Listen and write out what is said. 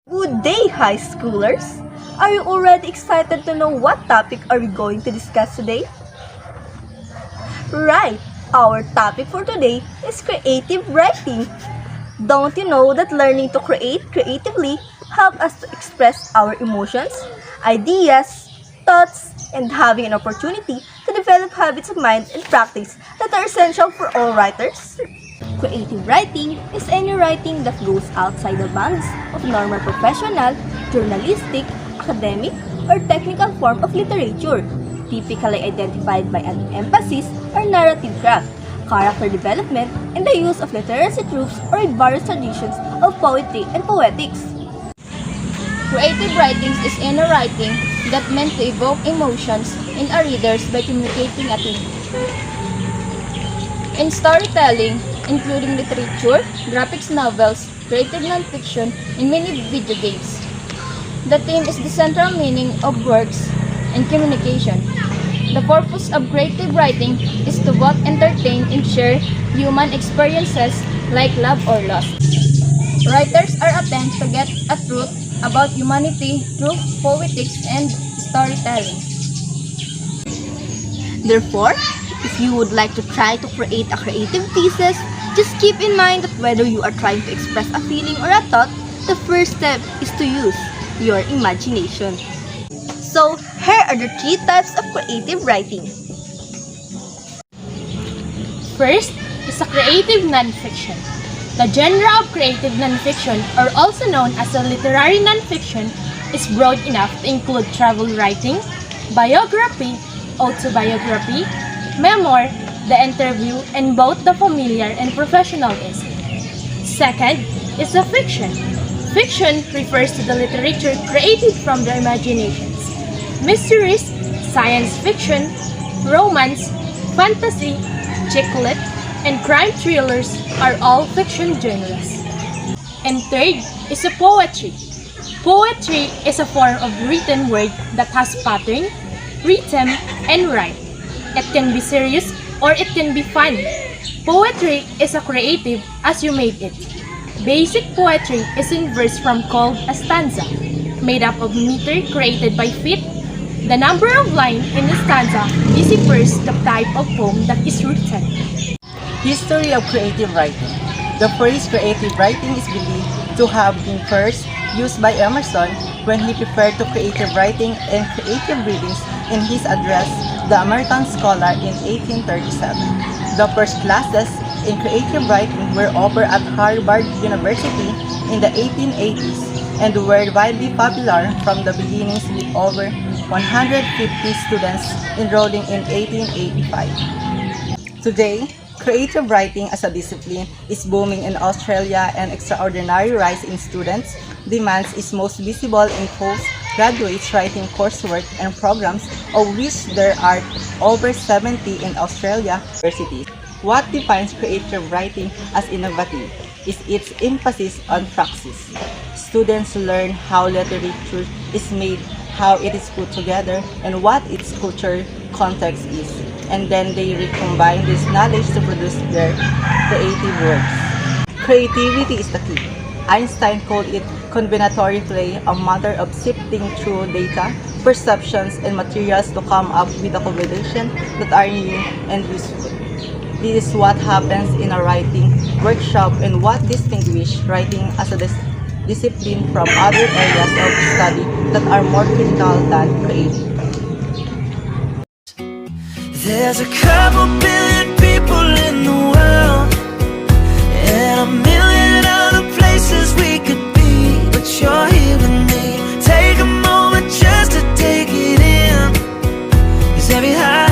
Good day, high schoolers! Are you already excited to know what topic are we going to discuss today? Right! Our topic for today is creative writing. Don't you know that learning to create creatively help us to express our emotions, ideas, thoughts, and having an opportunity to develop habits of mind and practice that are essential for all writers? Creative writing is any writing that goes outside the bounds of normal professional, journalistic, academic, or technical form of literature, typically identified by an emphasis or narrative craft, character development, and the use of literacy tropes or various traditions of poetry and poetics. Creative writing is any writing that meant to evoke emotions in our readers by communicating a theme. In storytelling, including literature, graphics novels, creative nonfiction, and many video games. The theme is the central meaning of works and communication. The purpose of creative writing is to both entertain and share human experiences like love or loss. Writers are attempt to get a truth about humanity through poetics and storytelling. Therefore, if you would like to try to create a creative thesis, just keep in mind that whether you are trying to express a feeling or a thought, the first step is to use your imagination. So, here are the 3 types of creative writing. First is a creative nonfiction. The genre of creative nonfiction, or also known as a literary nonfiction, is broad enough to include travel writing, biography, autobiography, memoir, the interview, and both the familiar and professional essay. Second is a fiction. Fiction refers to the literature created from the imaginations. Mysteries, science fiction, romance, fantasy, chick lit, and crime thrillers are all fiction genres. And third is a poetry. Poetry is a form of written word that has pattern, rhythm, and rhyme. It can be serious or it can be fun. Poetry is a creative as you made it. Basic poetry is in verse form called a stanza, made up of meter created by feet. The number of lines in a stanza deciphers the type of poem that is written. History of creative writing. The phrase creative writing is believed to have been first used by Emerson when he referred to creative writing and creative readings in his address, The American Scholar, in 1837. The first classes in creative writing were offered at Harvard University in the 1880s and were widely popular from the beginnings, with over 150 students enrolling in 1885. Today, creative writing as a discipline is booming in Australia, and extraordinary rise in students' demands is most visible in postgraduate writing coursework and programs, of which there are over 70 in Australia universities. What defines creative writing as innovative is its emphasis on praxis. Students learn how literature is made, how it is put together, and what its cultural context is, and then they recombine this knowledge to produce their creative works. Creativity is the key. Einstein called it combinatory play, a matter of sifting through data, perceptions, and materials to come up with a combination that are new and useful. This is what happens in a writing workshop and what distinguishes writing as a discipline from other areas of study that are more critical than creative. There's a couple billion people in the world.